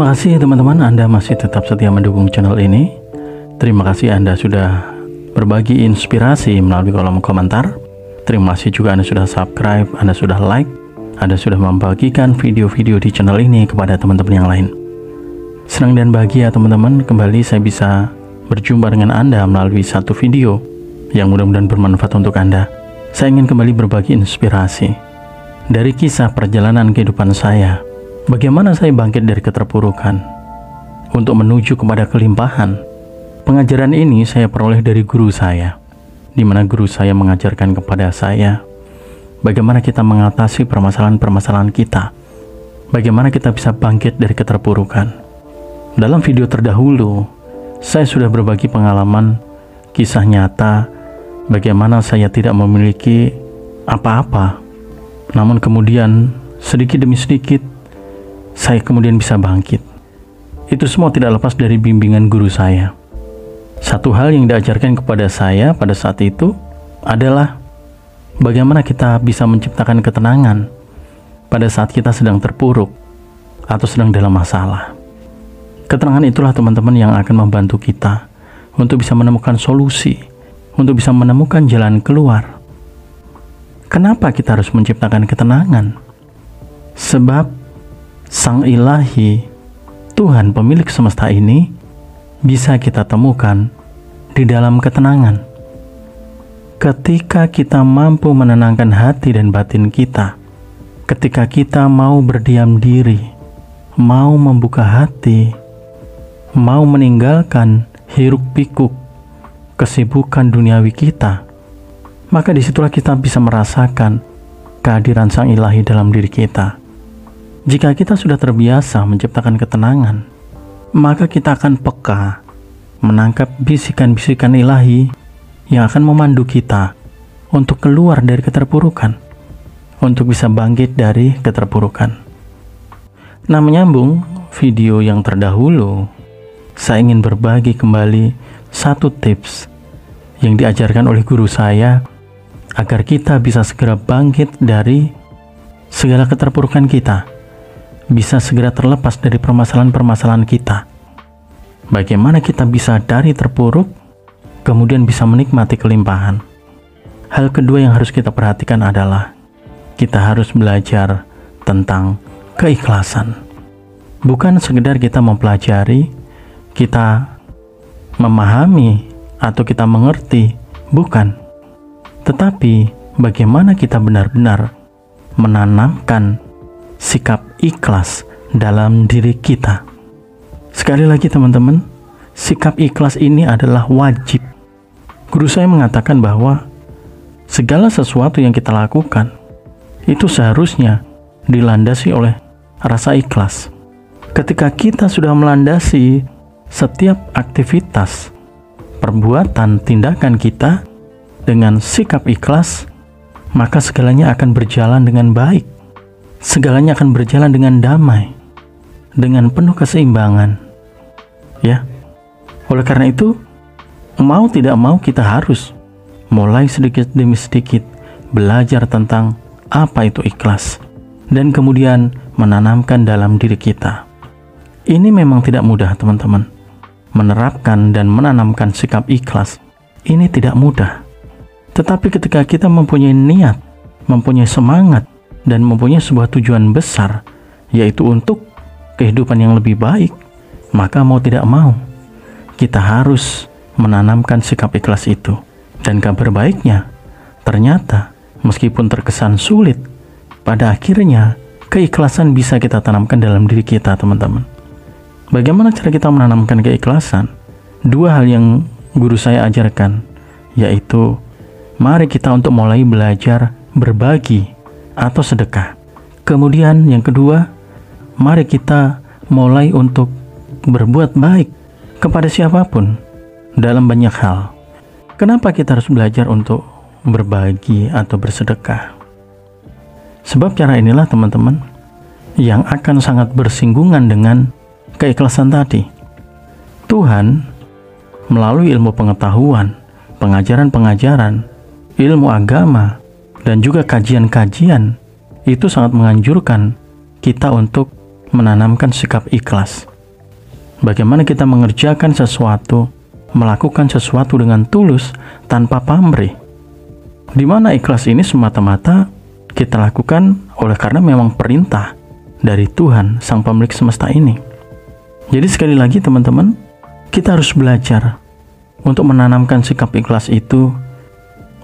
Terima kasih teman-teman, Anda masih tetap setia mendukung channel ini. Terima kasih Anda sudah berbagi inspirasi melalui kolom komentar. Terima kasih juga Anda sudah subscribe, Anda sudah like, Anda sudah membagikan video-video di channel ini kepada teman-teman yang lain. Senang dan bahagia teman-teman, kembali saya bisa berjumpa dengan Anda melalui satu video yang mudah-mudahan bermanfaat untuk Anda. Saya ingin kembali berbagi inspirasi dari kisah perjalanan kehidupan saya. Bagaimana saya bangkit dari keterpurukan untuk menuju kepada kelimpahan. Pengajaran ini saya peroleh dari guru saya, di mana guru saya mengajarkan kepada saya bagaimana kita mengatasi permasalahan-permasalahan kita, bagaimana kita bisa bangkit dari keterpurukan. Dalam video terdahulu, saya sudah berbagi pengalaman kisah nyata bagaimana saya tidak memiliki apa-apa, namun kemudian sedikit demi sedikit saya kemudian bisa bangkit. Itu semua tidak lepas dari bimbingan guru saya. Satu hal yang diajarkan kepada saya pada saat itu adalah bagaimana kita bisa menciptakan ketenangan pada saat kita sedang terpuruk atau sedang dalam masalah. Ketenangan itulah teman-teman yang akan membantu kita untuk bisa menemukan solusi, untuk bisa menemukan jalan keluar. Kenapa kita harus menciptakan ketenangan? Sebab Sang Ilahi, Tuhan pemilik semesta ini, bisa kita temukan di dalam ketenangan. Ketika kita mampu menenangkan hati dan batin kita, ketika kita mau berdiam diri, mau membuka hati, mau meninggalkan hiruk pikuk kesibukan duniawi kita, maka disitulah kita bisa merasakan kehadiran Sang Ilahi dalam diri kita. Jika kita sudah terbiasa menciptakan ketenangan, maka kita akan peka menangkap bisikan-bisikan ilahi yang akan memandu kita untuk keluar dari keterpurukan, untuk bisa bangkit dari keterpurukan. Nah, menyambung video yang terdahulu, saya ingin berbagi kembali satu tips yang diajarkan oleh guru saya agar kita bisa segera bangkit dari segala keterpurukan kita, bisa segera terlepas dari permasalahan-permasalahan kita. Bagaimana kita bisa dari terpuruk, kemudian bisa menikmati kelimpahan. Hal kedua yang harus kita perhatikan adalah kita harus belajar tentang keikhlasan. Bukan sekedar kita mempelajari, kita memahami, atau kita mengerti, bukan. Tetapi bagaimana kita benar-benar menanamkan sikap ikhlas dalam diri kita. Sekali lagi teman-teman, sikap ikhlas ini adalah wajib. Guru saya mengatakan bahwa segala sesuatu yang kita lakukan itu seharusnya dilandasi oleh rasa ikhlas. Ketika kita sudah melandasi setiap aktivitas, perbuatan, tindakan kita dengan sikap ikhlas, maka segalanya akan berjalan dengan baik. Segalanya akan berjalan dengan damai, dengan penuh keseimbangan. Ya. Oleh karena itu, mau tidak mau kita harus mulai sedikit demi sedikit belajar tentang apa itu ikhlas dan kemudian menanamkan dalam diri kita. Ini memang tidak mudah, teman-teman. Menerapkan dan menanamkan sikap ikhlas ini tidak mudah. Tetapi ketika kita mempunyai niat, mempunyai semangat, dan mempunyai sebuah tujuan besar, yaitu untuk kehidupan yang lebih baik, maka mau tidak mau kita harus menanamkan sikap ikhlas itu. Dan kabar baiknya, ternyata meskipun terkesan sulit, pada akhirnya keikhlasan bisa kita tanamkan dalam diri kita, teman-teman. Bagaimana cara kita menanamkan keikhlasan? Dua hal yang guru saya ajarkan, yaitu mari kita untuk mulai belajar berbagi atau sedekah. Kemudian yang kedua, mari kita mulai untuk berbuat baik kepada siapapun dalam banyak hal. Kenapa kita harus belajar untuk berbagi atau bersedekah? Sebab cara inilah teman-teman yang akan sangat bersinggungan dengan keikhlasan tadi. Tuhan melalui ilmu pengetahuan, pengajaran-pengajaran, ilmu agama, dan juga kajian-kajian itu sangat menganjurkan kita untuk menanamkan sikap ikhlas Bagaimana kita mengerjakan sesuatu, melakukan sesuatu dengan tulus tanpa pamrih. Di mana ikhlas ini semata-mata kita lakukan oleh karena memang perintah dari Tuhan, Sang Pemilik semesta ini. Jadi sekali lagi teman-teman, kita harus belajar untuk menanamkan sikap ikhlas itu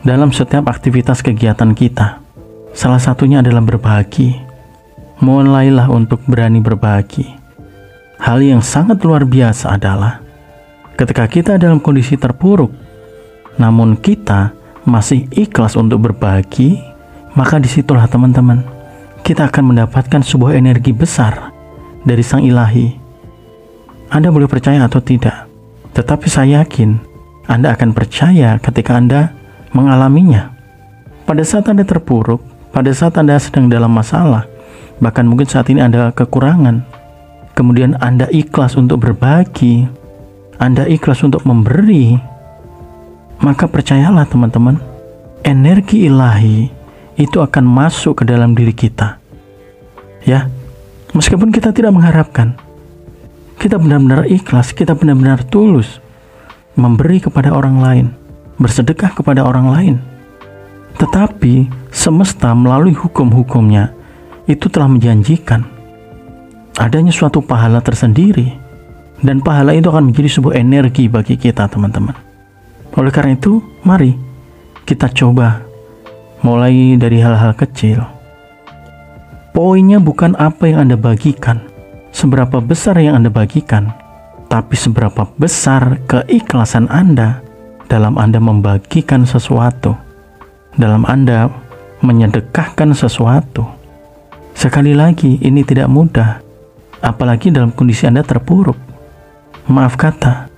dalam setiap aktivitas kegiatan kita. Salah satunya adalah berbagi. Mulailah untuk berani berbagi. Hal yang sangat luar biasa adalah ketika kita dalam kondisi terpuruk, namun kita masih ikhlas untuk berbagi, maka disitulah teman-teman, kita akan mendapatkan sebuah energi besar dari Sang Ilahi. Anda boleh percaya atau tidak, tetapi saya yakin Anda akan percaya ketika Anda mengalaminya. Pada saat Anda terpuruk, pada saat Anda sedang dalam masalah, bahkan mungkin saat ini Anda kekurangan, kemudian Anda ikhlas untuk berbagi, Anda ikhlas untuk memberi, maka percayalah teman-teman, energi ilahi itu akan masuk ke dalam diri kita. Ya, meskipun kita tidak mengharapkan, kita benar-benar ikhlas, kita benar-benar tulus memberi kepada orang lain, bersedekah kepada orang lain. Tetapi semesta melalui hukum-hukumnya itu telah menjanjikan adanya suatu pahala tersendiri, dan pahala itu akan menjadi sebuah energi bagi kita teman-teman. Oleh karena itu, mari kita coba mulai dari hal-hal kecil. Poinnya bukan apa yang Anda bagikan, seberapa besar yang Anda bagikan, tapi seberapa besar keikhlasan Anda dalam Anda membagikan sesuatu, dalam Anda menyedekahkan sesuatu. Sekali lagi, ini tidak mudah, apalagi dalam kondisi Anda terpuruk. Maaf kata,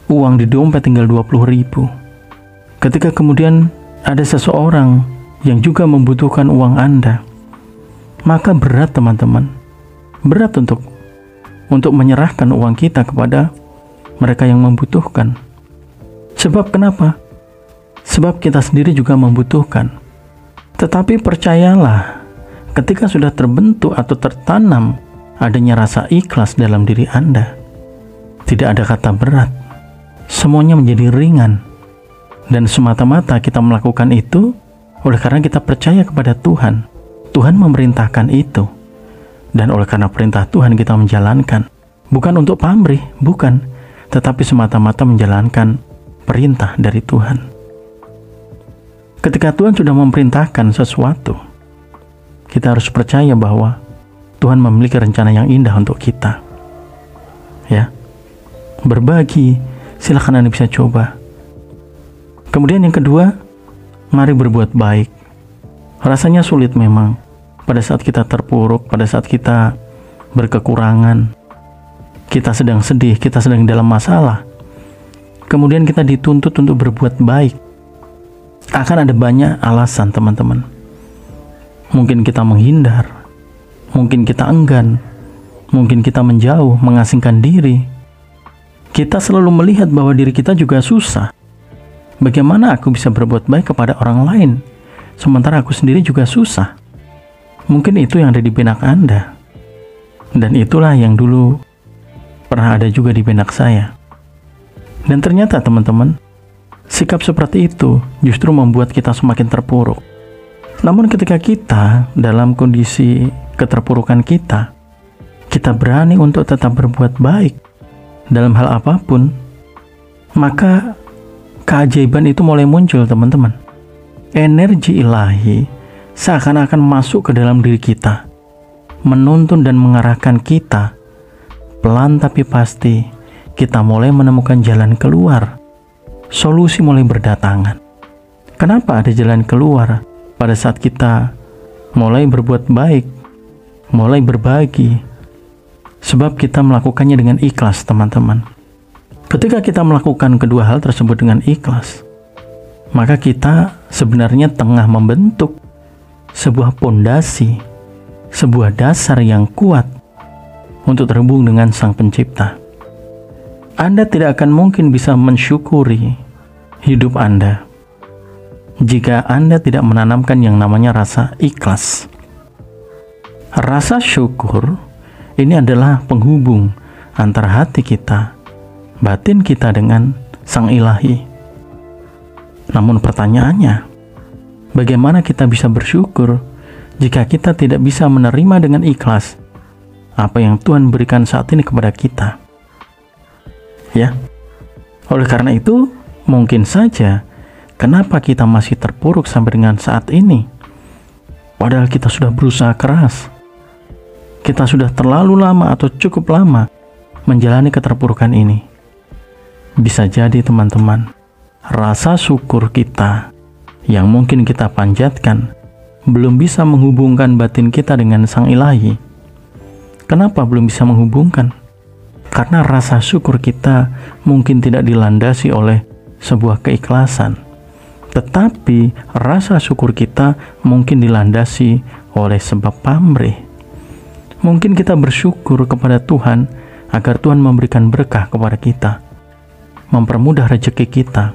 uang di dompet tinggal 20.000. Ketika kemudian ada seseorang yang juga membutuhkan uang Anda, maka berat teman-teman, berat untuk menyerahkan uang kita kepada mereka yang membutuhkan. Sebab kenapa? Sebab kita sendiri juga membutuhkan. Tetapi percayalah, ketika sudah terbentuk atau tertanam adanya rasa ikhlas dalam diri Anda, tidak ada kata berat. Semuanya menjadi ringan. Dan semata-mata kita melakukan itu oleh karena kita percaya kepada Tuhan. Tuhan memerintahkan itu. Dan oleh karena perintah Tuhan kita menjalankan. Bukan untuk pamrih, bukan. Tetapi semata-mata menjalankan perintah dari Tuhan. Ketika Tuhan sudah memerintahkan sesuatu, kita harus percaya bahwa Tuhan memiliki rencana yang indah untuk kita. Ya, berbagi, silakan Anda bisa coba. Kemudian yang kedua, mari berbuat baik. Rasanya sulit memang pada saat kita terpuruk, pada saat kita berkekurangan, kita sedang sedih, kita sedang dalam masalah, kemudian kita dituntut untuk berbuat baik. Akan ada banyak alasan teman-teman. Mungkin kita menghindar, mungkin kita enggan, mungkin kita menjauh, mengasingkan diri. Kita selalu melihat bahwa diri kita juga susah. Bagaimana aku bisa berbuat baik kepada orang lain, sementara aku sendiri juga susah? Mungkin itu yang ada di benak Anda. Dan itulah yang dulu pernah ada juga di benak saya. Dan ternyata teman-teman, sikap seperti itu justru membuat kita semakin terpuruk. Namun ketika kita dalam kondisi keterpurukan kita berani untuk tetap berbuat baik dalam hal apapun, maka keajaiban itu mulai muncul teman-teman. Energi ilahi seakan-akan masuk ke dalam diri kita, menuntun dan mengarahkan kita. Pelan tapi pasti, kita mulai menemukan jalan keluar. Solusi mulai berdatangan. Kenapa ada jalan keluar? Pada saat kita mulai berbuat baik, mulai berbagi. Sebab kita melakukannya dengan ikhlas teman-teman. Ketika kita melakukan kedua hal tersebut dengan ikhlas, maka kita sebenarnya tengah membentuk sebuah pondasi, sebuah dasar yang kuat untuk terhubung dengan Sang Pencipta. Anda tidak akan mungkin bisa mensyukuri hidup Anda jika Anda tidak menanamkan yang namanya rasa ikhlas. Rasa syukur ini adalah penghubung antara hati kita, batin kita dengan Sang Ilahi. Namun pertanyaannya, bagaimana kita bisa bersyukur jika kita tidak bisa menerima dengan ikhlas apa yang Tuhan berikan saat ini kepada kita? Ya, oleh karena itu, mungkin saja kenapa kita masih terpuruk sampai dengan saat ini, padahal kita sudah berusaha keras. Kita sudah terlalu lama atau cukup lama menjalani keterpurukan ini. Bisa jadi teman-teman, rasa syukur kita yang mungkin kita panjatkan belum bisa menghubungkan batin kita dengan Sang Ilahi. Kenapa belum bisa menghubungkan? Karena rasa syukur kita mungkin tidak dilandasi oleh sebuah keikhlasan, tetapi rasa syukur kita mungkin dilandasi oleh sebab pamrih. Mungkin kita bersyukur kepada Tuhan agar Tuhan memberikan berkah kepada kita, mempermudah rezeki kita,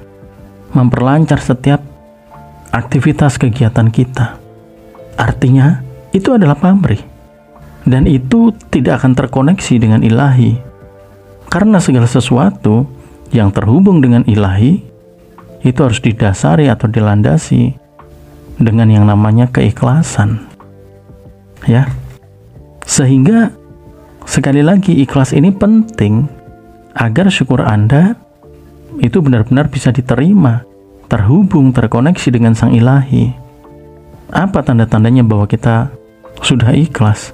memperlancar setiap aktivitas kegiatan kita. Artinya, itu adalah pamrih. Dan itu tidak akan terkoneksi dengan Ilahi. Karena segala sesuatu yang terhubung dengan Ilahi, itu harus didasari atau dilandasi dengan yang namanya keikhlasan. Ya. Sehingga, sekali lagi, ikhlas ini penting agar syukur Anda itu benar-benar bisa diterima, terhubung, terkoneksi dengan Sang Ilahi. Apa tanda-tandanya bahwa kita sudah ikhlas?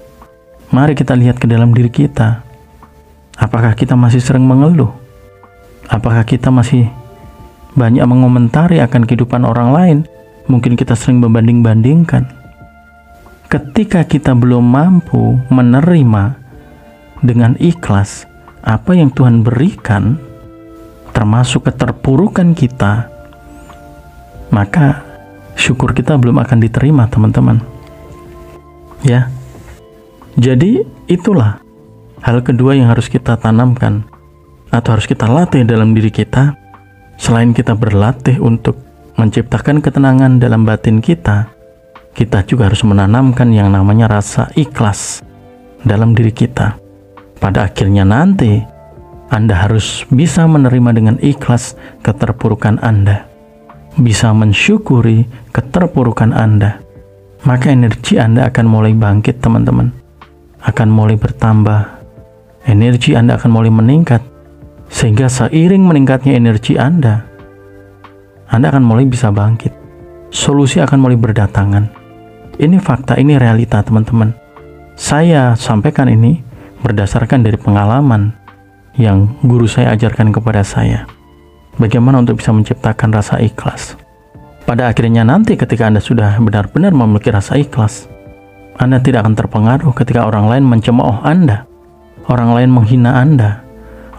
Mari kita lihat ke dalam diri kita. Apakah kita masih sering mengeluh? Apakah kita masih banyak mengomentari akan kehidupan orang lain? Mungkin kita sering membanding-bandingkan. Ketika kita belum mampu menerima dengan ikhlas apa yang Tuhan berikan, termasuk keterpurukan kita, maka syukur kita belum akan diterima, teman-teman. Ya, jadi itulah hal kedua yang harus kita tanamkan atau harus kita latih dalam diri kita. Selain kita berlatih untuk menciptakan ketenangan dalam batin kita, kita juga harus menanamkan yang namanya rasa ikhlas dalam diri kita. Pada akhirnya nanti, Anda harus bisa menerima dengan ikhlas keterpurukan Anda, bisa mensyukuri keterpurukan Anda. Maka energi Anda akan mulai bangkit, teman-teman, akan mulai bertambah. Energi Anda akan mulai meningkat, sehingga seiring meningkatnya energi Anda akan mulai bisa bangkit. Solusi akan mulai berdatangan. Ini fakta, ini realita, teman-teman. Saya sampaikan ini berdasarkan dari pengalaman yang guru saya ajarkan kepada saya. Bagaimana untuk bisa menciptakan rasa ikhlas. Pada akhirnya nanti ketika Anda sudah benar-benar memiliki rasa ikhlas, Anda tidak akan terpengaruh ketika orang lain mencemooh Anda, orang lain menghina Anda,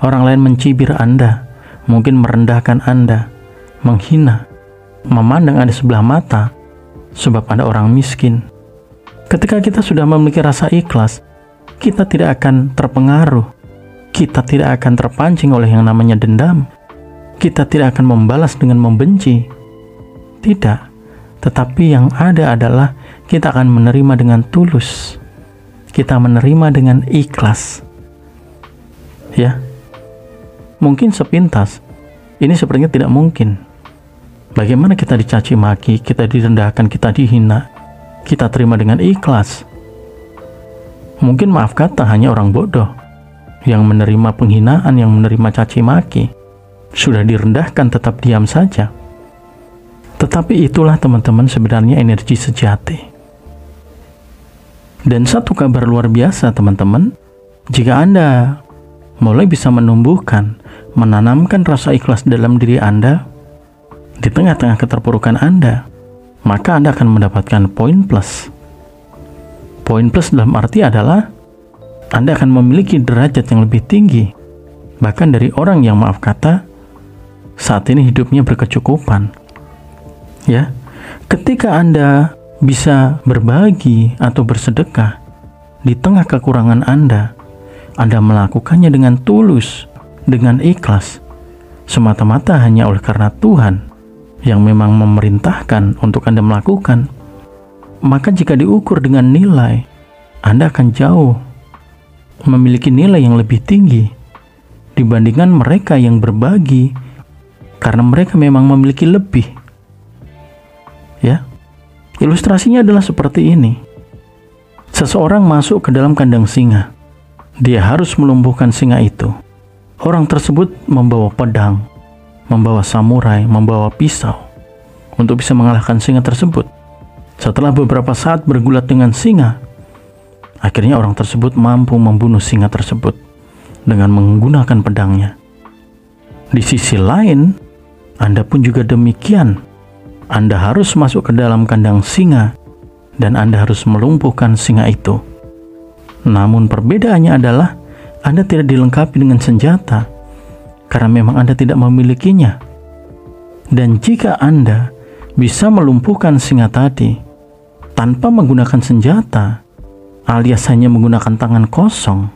orang lain mencibir Anda, mungkin merendahkan Anda, menghina, memandang Anda sebelah mata, sebab Anda orang miskin. Ketika kita sudah memiliki rasa ikhlas, kita tidak akan terpengaruh, kita tidak akan terpancing oleh yang namanya dendam, kita tidak akan membalas dengan membenci. Tidak, tetapi yang ada adalah kita akan menerima dengan tulus, kita menerima dengan ikhlas. Ya, mungkin sepintas ini sepertinya tidak mungkin. Bagaimana kita dicaci maki, kita direndahkan, kita dihina, kita terima dengan ikhlas. Mungkin maaf kata hanya orang bodoh yang menerima penghinaan, yang menerima caci maki, sudah direndahkan tetap diam saja. Tetapi itulah, teman-teman, sebenarnya energi sejati. Dan satu kabar luar biasa, teman-teman, jika Anda mulai bisa menumbuhkan, menanamkan rasa ikhlas dalam diri Anda di tengah-tengah keterpurukan Anda, maka Anda akan mendapatkan poin plus. Poin plus dalam arti adalah Anda akan memiliki derajat yang lebih tinggi, bahkan dari orang yang maaf kata saat ini hidupnya berkecukupan. Ya, ketika Anda bisa berbagi atau bersedekah di tengah kekurangan Anda melakukannya dengan tulus, dengan ikhlas, semata-mata hanya oleh karena Tuhan yang memang memerintahkan untuk Anda melakukan, maka jika diukur dengan nilai, Anda akan jauh memiliki nilai yang lebih tinggi dibandingkan mereka yang berbagi karena mereka memang memiliki lebih. Ya. Ilustrasinya adalah seperti ini. Seseorang masuk ke dalam kandang singa. Dia harus melumpuhkan singa itu. Orang tersebut membawa pedang, membawa samurai, membawa pisau untuk bisa mengalahkan singa tersebut. Setelah beberapa saat bergulat dengan singa, akhirnya orang tersebut mampu membunuh singa tersebut dengan menggunakan pedangnya. Di sisi lain, Anda pun juga demikian. Anda harus masuk ke dalam kandang singa dan Anda harus melumpuhkan singa itu. Namun perbedaannya adalah Anda tidak dilengkapi dengan senjata karena memang Anda tidak memilikinya. Dan jika Anda bisa melumpuhkan singa tadi tanpa menggunakan senjata, alias hanya menggunakan tangan kosong,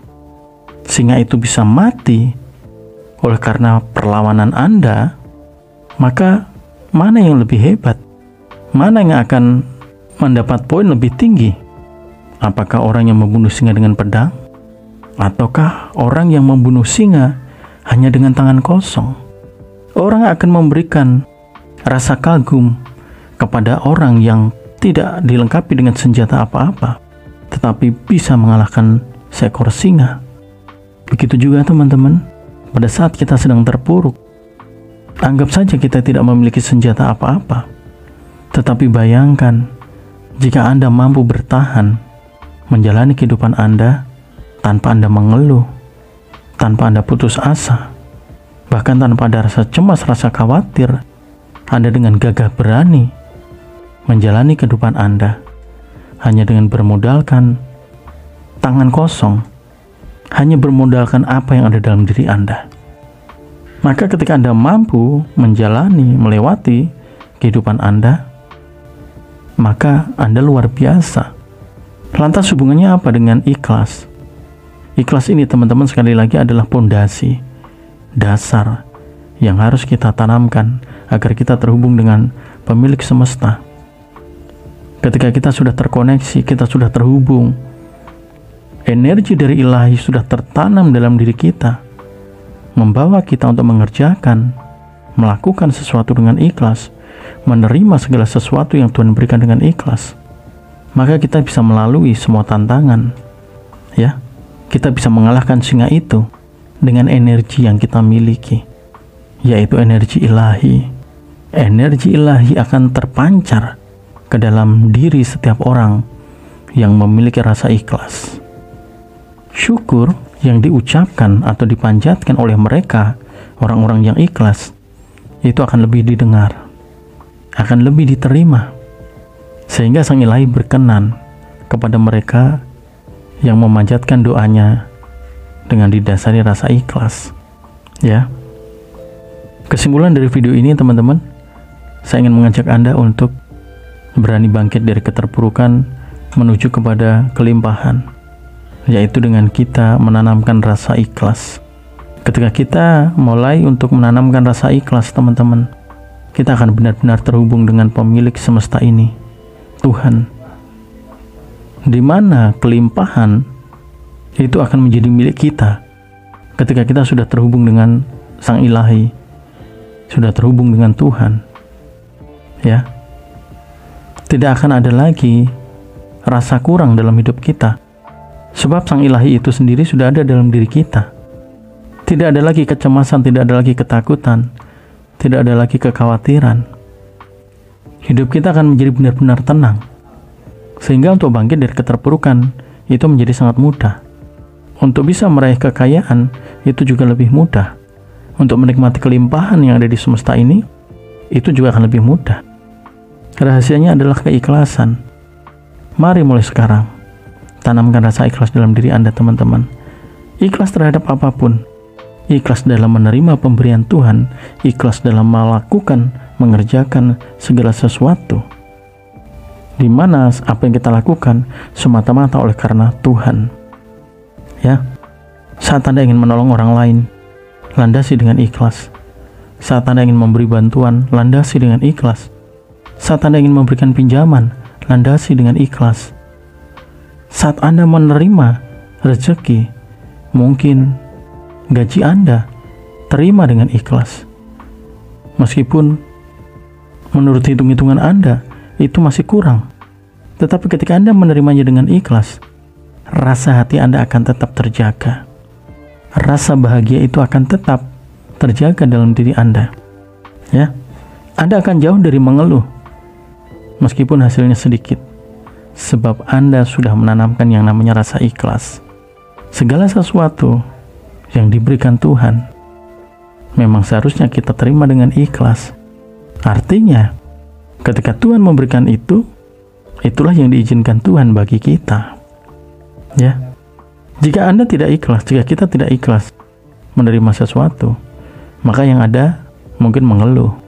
singa itu bisa mati oleh karena perlawanan Anda. Maka mana yang lebih hebat? Mana yang akan mendapat poin lebih tinggi? Apakah orang yang membunuh singa dengan pedang? Ataukah orang yang membunuh singa hanya dengan tangan kosong? Orang akan memberikan rasa kagum kepada orang yang tidak dilengkapi dengan senjata apa-apa, tetapi bisa mengalahkan seekor singa. Begitu juga teman-teman, pada saat kita sedang terpuruk, anggap saja kita tidak memiliki senjata apa-apa, tetapi bayangkan jika Anda mampu bertahan menjalani kehidupan Anda tanpa Anda mengeluh, tanpa Anda putus asa, bahkan tanpa ada rasa cemas, rasa khawatir. Anda dengan gagah berani menjalani kehidupan Anda hanya dengan bermodalkan tangan kosong, hanya bermodalkan apa yang ada dalam diri Anda. Maka ketika Anda mampu menjalani, melewati kehidupan Anda, maka Anda luar biasa. Lantas hubungannya apa dengan ikhlas? Ikhlas ini teman-teman sekali lagi adalah pondasi, dasar yang harus kita tanamkan agar kita terhubung dengan pemilik semesta. Ketika kita sudah terkoneksi, kita sudah terhubung, energi dari ilahi sudah tertanam dalam diri kita, membawa kita untuk mengerjakan, melakukan sesuatu dengan ikhlas, menerima segala sesuatu yang Tuhan berikan dengan ikhlas. Maka kita bisa melalui semua tantangan, ya. Kita bisa mengalahkan singa itu dengan energi yang kita miliki, yaitu energi ilahi. Energi ilahi akan terpancar ke dalam diri setiap orang yang memiliki rasa ikhlas. Syukur yang diucapkan atau dipanjatkan oleh mereka, orang-orang yang ikhlas, itu akan lebih didengar, akan lebih diterima, sehingga Sang Ilahi berkenan kepada mereka yang memanjatkan doanya dengan didasari rasa ikhlas. Ya. Kesimpulan dari video ini teman-teman, saya ingin mengajak Anda untuk berani bangkit dari keterpurukan menuju kepada kelimpahan, yaitu dengan kita menanamkan rasa ikhlas. Ketika kita mulai untuk menanamkan rasa ikhlas teman-teman, kita akan benar-benar terhubung dengan pemilik semesta ini, Tuhan, di mana kelimpahan itu akan menjadi milik kita ketika kita sudah terhubung dengan Sang Ilahi, sudah terhubung dengan Tuhan. Ya, tidak akan ada lagi rasa kurang dalam hidup kita, sebab Sang Ilahi itu sendiri sudah ada dalam diri kita. Tidak ada lagi kecemasan, tidak ada lagi ketakutan, tidak ada lagi kekhawatiran. Hidup kita akan menjadi benar-benar tenang, sehingga untuk bangkit dari keterpurukan itu menjadi sangat mudah. Untuk bisa meraih kekayaan itu juga lebih mudah. Untuk menikmati kelimpahan yang ada di semesta ini itu juga akan lebih mudah. Rahasianya adalah keikhlasan. Mari mulai sekarang tanamkan rasa ikhlas dalam diri Anda teman-teman. Ikhlas terhadap apapun, ikhlas dalam menerima pemberian Tuhan, ikhlas dalam melakukan, mengerjakan segala sesuatu, di mana apa yang kita lakukan semata-mata oleh karena Tuhan. Ya, saat Anda ingin menolong orang lain, landasi dengan ikhlas. Saat Anda ingin memberi bantuan, landasi dengan ikhlas. Saat Anda ingin memberikan pinjaman, landasi dengan ikhlas. Saat Anda menerima rezeki, mungkin gaji Anda terima dengan ikhlas. Meskipun menurut hitung-hitungan Anda itu masih kurang, tetapi ketika Anda menerimanya dengan ikhlas, rasa hati Anda akan tetap terjaga. Rasa bahagia itu akan tetap terjaga dalam diri Anda. Ya, Anda akan jauh dari mengeluh, meskipun hasilnya sedikit, sebab Anda sudah menanamkan yang namanya rasa ikhlas. Segala sesuatu yang diberikan Tuhan memang seharusnya kita terima dengan ikhlas. Artinya, ketika Tuhan memberikan itu, itulah yang diizinkan Tuhan bagi kita. Ya, jika Anda tidak ikhlas, jika kita tidak ikhlas menerima sesuatu, maka yang ada mungkin mengeluh.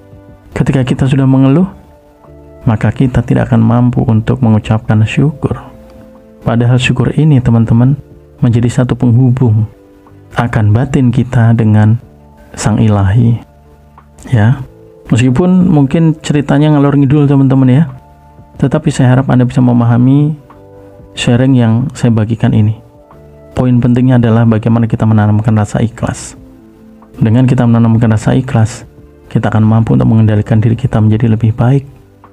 Ketika kita sudah mengeluh, maka kita tidak akan mampu untuk mengucapkan syukur. Padahal syukur ini, teman-teman, menjadi satu penghubung akan batin kita dengan Sang Ilahi. Ya, meskipun mungkin ceritanya ngalor ngidul, teman-teman ya, tetapi saya harap Anda bisa memahami sharing yang saya bagikan ini. Poin pentingnya adalah bagaimana kita menanamkan rasa ikhlas. Dengan kita menanamkan rasa ikhlas, kita akan mampu untuk mengendalikan diri kita menjadi lebih baik.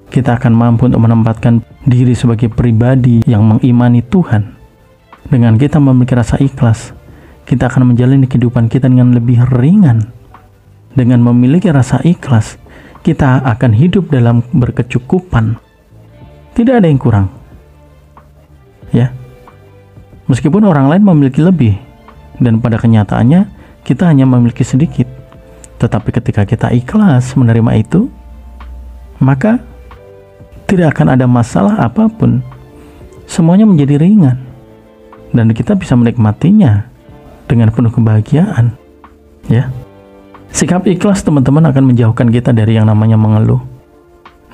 Kita akan mampu untuk menempatkan diri sebagai pribadi yang mengimani Tuhan. Dengan kita memiliki rasa ikhlas, kita akan menjalani kehidupan kita dengan lebih ringan. Dengan memiliki rasa ikhlas, kita akan hidup dalam berkecukupan. Tidak ada yang kurang. Ya. Meskipun orang lain memiliki lebih, dan pada kenyataannya kita hanya memiliki sedikit. Tetapi ketika kita ikhlas menerima itu, maka tidak akan ada masalah apapun. Semuanya menjadi ringan, dan kita bisa menikmatinya dengan penuh kebahagiaan. Ya, sikap ikhlas, teman-teman, akan menjauhkan kita dari yang namanya mengeluh,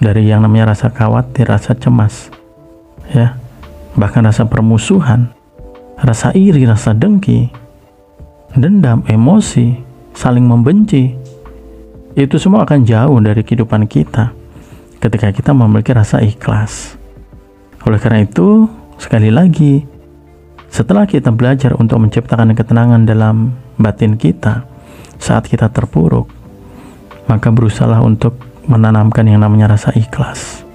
dari yang namanya rasa khawatir, rasa cemas, ya, bahkan rasa permusuhan, rasa iri, rasa dengki, dendam, emosi, saling membenci. Itu semua akan jauh dari kehidupan kita ketika kita memiliki rasa ikhlas. Oleh karena itu, sekali lagi, setelah kita belajar untuk menciptakan ketenangan dalam batin kita saat kita terpuruk, maka berusahalah untuk menanamkan yang namanya rasa ikhlas.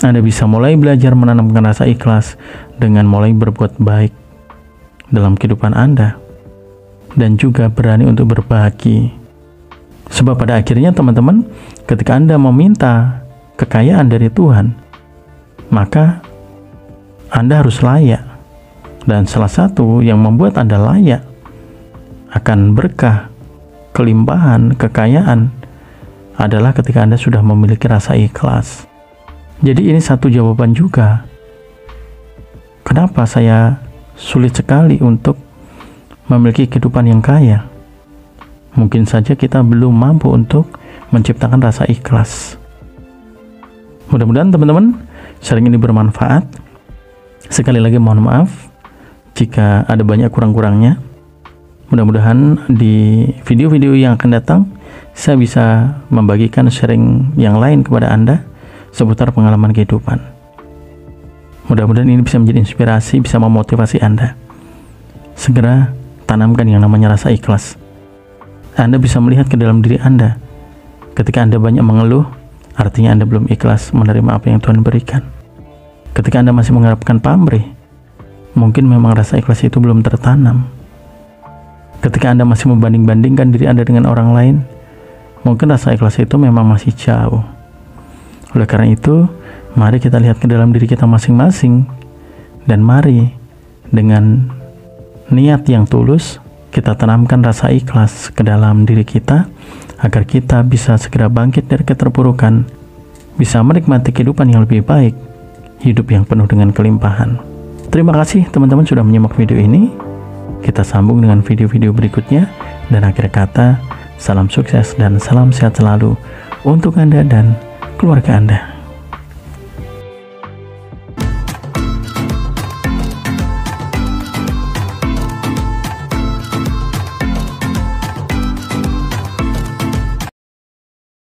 Anda bisa mulai belajar menanamkan rasa ikhlas dengan mulai berbuat baik dalam kehidupan Anda, dan juga berani untuk berbagi. Sebab pada akhirnya, teman-teman, ketika Anda meminta kekayaan dari Tuhan, maka Anda harus layak. Dan salah satu yang membuat Anda layak akan berkah, kelimpahan, kekayaan adalah ketika Anda sudah memiliki rasa ikhlas. Jadi ini satu jawaban juga. Kenapa saya sulit sekali untuk memiliki kehidupan yang kaya? Mungkin saja kita belum mampu untuk menciptakan rasa ikhlas. Mudah-mudahan, teman-teman, sharing ini bermanfaat. Sekali lagi mohon maaf jika ada banyak kurang-kurangnya. Mudah-mudahan di video-video yang akan datang saya bisa membagikan sharing yang lain kepada Anda seputar pengalaman kehidupan. Mudah-mudahan ini bisa menjadi inspirasi, bisa memotivasi Anda. Segera tanamkan yang namanya rasa ikhlas. Anda bisa melihat ke dalam diri Anda. Ketika Anda banyak mengeluh, artinya Anda belum ikhlas menerima apa yang Tuhan berikan. Ketika Anda masih mengharapkan pamrih, mungkin memang rasa ikhlas itu belum tertanam. Ketika Anda masih membanding-bandingkan diri Anda dengan orang lain, mungkin rasa ikhlas itu memang masih jauh. Oleh karena itu, mari kita lihat ke dalam diri kita masing-masing, dan mari dengan niat yang tulus kita tanamkan rasa ikhlas ke dalam diri kita, agar kita bisa segera bangkit dari keterpurukan, bisa menikmati kehidupan yang lebih baik, hidup yang penuh dengan kelimpahan. Terima kasih teman-teman sudah menyimak video ini. Kita sambung dengan video-video berikutnya, dan akhir kata, salam sukses dan salam sehat selalu untuk Anda dan keluarga Anda.